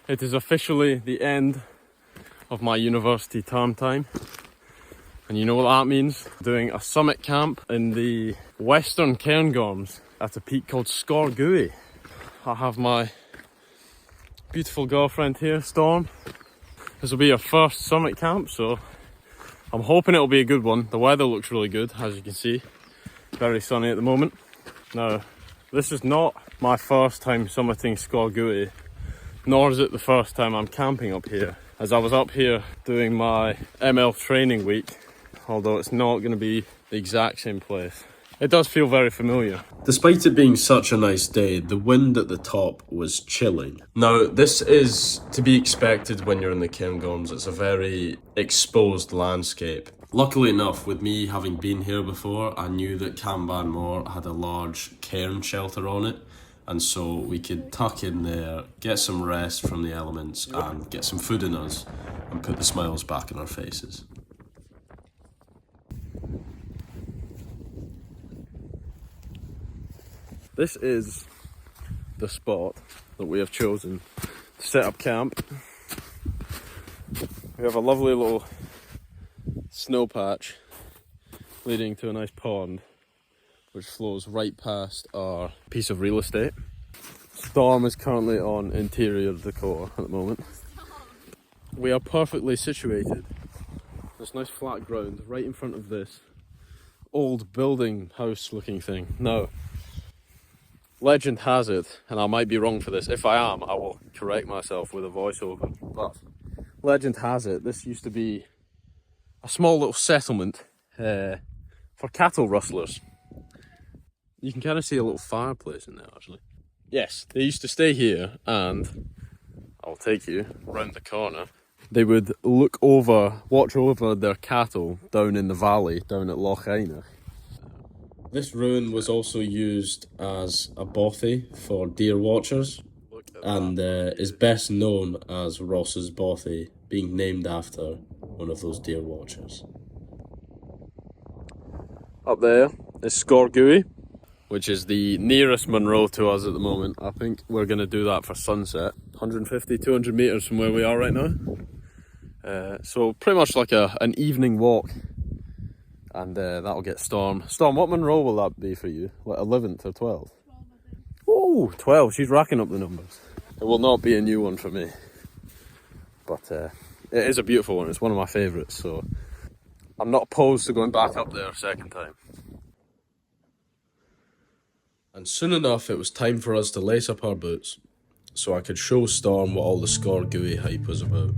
It is officially the end of my university term time. And you know what that means? Doing a summit camp in the western Cairngorms at a peak called Sgor Gaoith. I have my beautiful girlfriend here, Storme. This will be our first summit camp, so I'm hoping it'll be a good one. The weather looks really good, as you can see. Very sunny at the moment. Now, this is not my first time summiting Sgor Gaoith, nor is it the first time I'm camping up here, as I was up here doing my ML training week, although it's not going to be the exact same place. It does feel very familiar. Despite it being such a nice day, the wind at the top was chilling. Now, this is to be expected when you're in the Cairngorms. It's a very exposed landscape. Luckily enough, with me having been here before, I knew that Camban Moor had a large cairn shelter on it, and so we could tuck in there, get some rest from the elements, and get some food in us, and put the smiles back in our faces. This is the spot that we have chosen to set up camp. We have a lovely little snow patch leading to a nice pond which flows right past our piece of real estate. Storme is currently on interior decor at the moment. We are perfectly situated. This nice flat ground right in front of this old building house looking thing. Now, legend has it, and I might be wrong for this, if I am, I will correct myself with a voiceover, but legend has it, this used to be a small little settlement for cattle rustlers. You can kind of see a little fireplace in there, actually. Yes, they used to stay here, and I'll take you round the corner. They would watch over their cattle down in the valley, down at Loch Einach. This ruin was also used as a bothy for deer watchers, and is best known as Ross's Bothy, being named after one of those deer watchers. Up there is Sgor Gaoith, which is the nearest Munro to us at the moment. I think we're going to do that for sunset, 150, 200 metres from where we are right now. So pretty much like an evening walk. And that'll get Storme. Storme, what Munro will that be for you? Like 11th or 12th? 12, oh, 12. She's racking up the numbers. It will not be a new one for me. But it is a beautiful one. It's one of my favourites. So I'm not opposed to going back up there a second time. And soon enough, it was time for us to lace up our boots, so I could show Storme what all the Sgor Gaoith hype was about.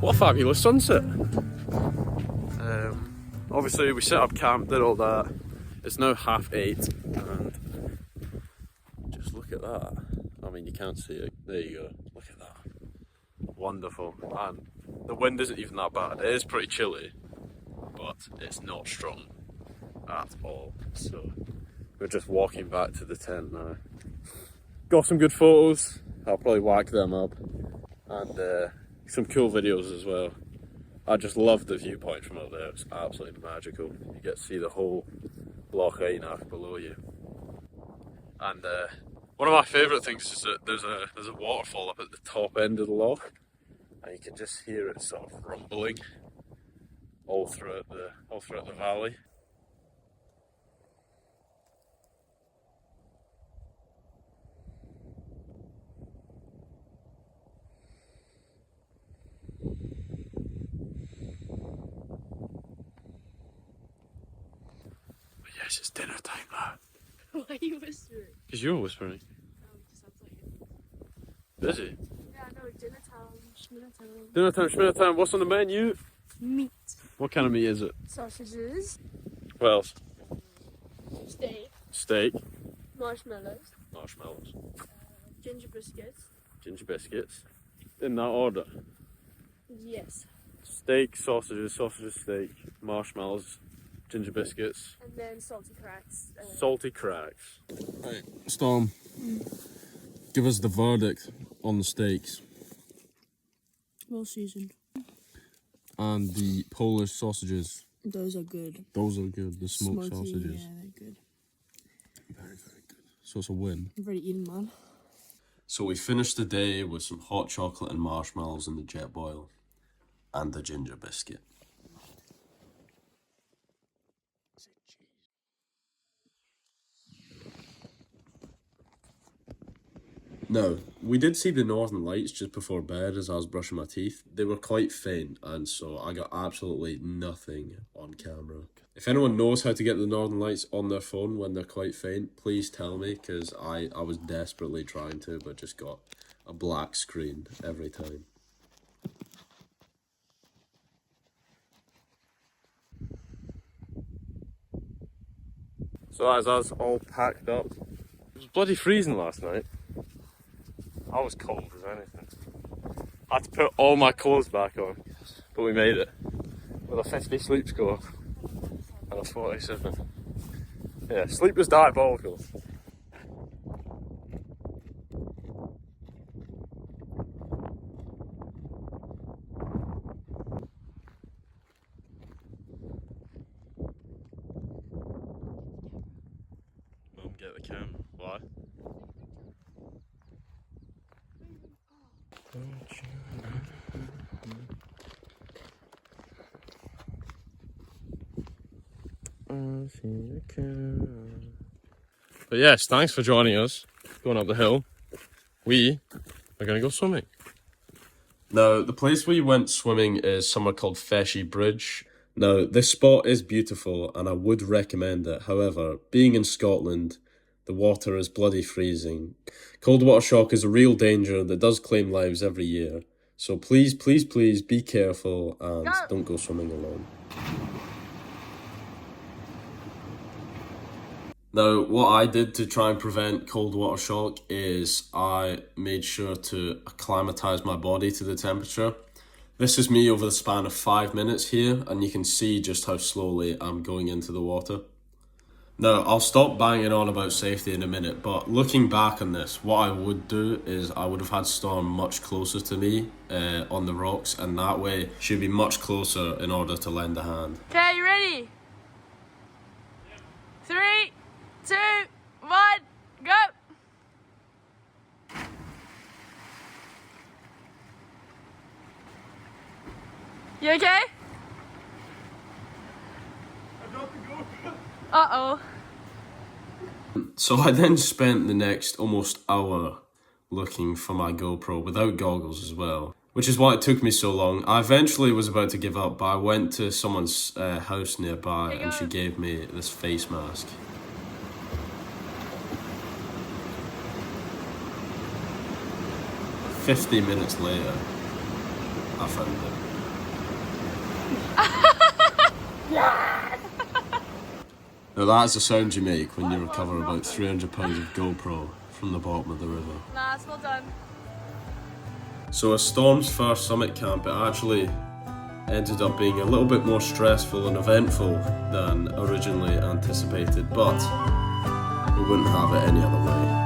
What a fabulous sunset. Obviously we set up camp, did all that. It's now 8:30 and just look at that. I mean, you can't see it. There you go. Look at that. Wonderful. And the wind isn't even that bad. It is pretty chilly, but it's not strong at all. So we're just walking back to the tent now. Got some good photos. I'll probably whack them up. And some cool videos as well. I just love the viewpoint from up there. It's absolutely magical. You get to see the whole Loch Einach below you. And one of my favourite things is that there's a waterfall up at the top end of the loch, and you can just hear it sort of rumbling all throughout the valley. Guys, it's dinner time, lad. Why are you whispering? Because you're whispering. Oh, it just sounds like it. Busy. Yeah, I know, dinner time, schminner time. Dinner time, schminner time. What's on the menu? Meat. What kind of meat is it? Sausages. What else? Steak. Steak. Marshmallows. Marshmallows. Ginger biscuits. Ginger biscuits. In that order. Yes. Steak, sausages, steak, marshmallows, ginger biscuits. And then salty cracks. Salty cracks. Right, Storm. Give us the verdict on the steaks. Well seasoned. And the Polish sausages. Those are good. Those are good, the smoked Smoky, sausages. yeah, they're good. Very, very good. So it's a win. I'm ready eating, man. So we finished the day with some hot chocolate and marshmallows in the jet boil. And the ginger biscuit. Now, we did see the Northern Lights just before bed as I was brushing my teeth. They were quite faint, and so I got absolutely nothing on camera. If anyone knows how to get the Northern Lights on their phone when they're quite faint, please tell me, because I was desperately trying to, but just got a black screen every time. So as I was all packed up, it was bloody freezing last night. I was cold as anything. I had to put all my clothes back on, but we made it with a 50 sleep score and a 47. Yeah, sleep was diabolical. Mum, get the camera. Why? But yes, thanks for joining us. Going up the hill. We are going to go swimming. Now, the place we went swimming is somewhere called Feshy Bridge. Now, this spot is beautiful and I would recommend it. However, being in Scotland, the water is bloody freezing. Cold water shock is a real danger that does claim lives every year. So please, please, please be careful and don't go swimming alone. Now, what I did to try and prevent cold water shock is I made sure to acclimatise my body to the temperature. This is me over the span of 5 minutes here, and you can see just how slowly I'm going into the water. Now, I'll stop banging on about safety in a minute, but looking back on this, what I would do is I would have had Storme much closer to me on the rocks, and that way she'd be much closer in order to lend a hand. Okay, you ready? 3, 2, 1, go! You okay? Uh-oh. So I then spent the next almost hour looking for my GoPro without goggles as well, which is why it took me so long. I eventually was about to give up, but I went to someone's house nearby and she gave me this face mask. "50 minutes later, I found it." Now that's the sound you make when you recover about 300 pounds of GoPro from the bottom of the river. Nice, well done. So as Storme's first summit camp, it actually ended up being a little bit more stressful and eventful than originally anticipated, but we wouldn't have it any other way.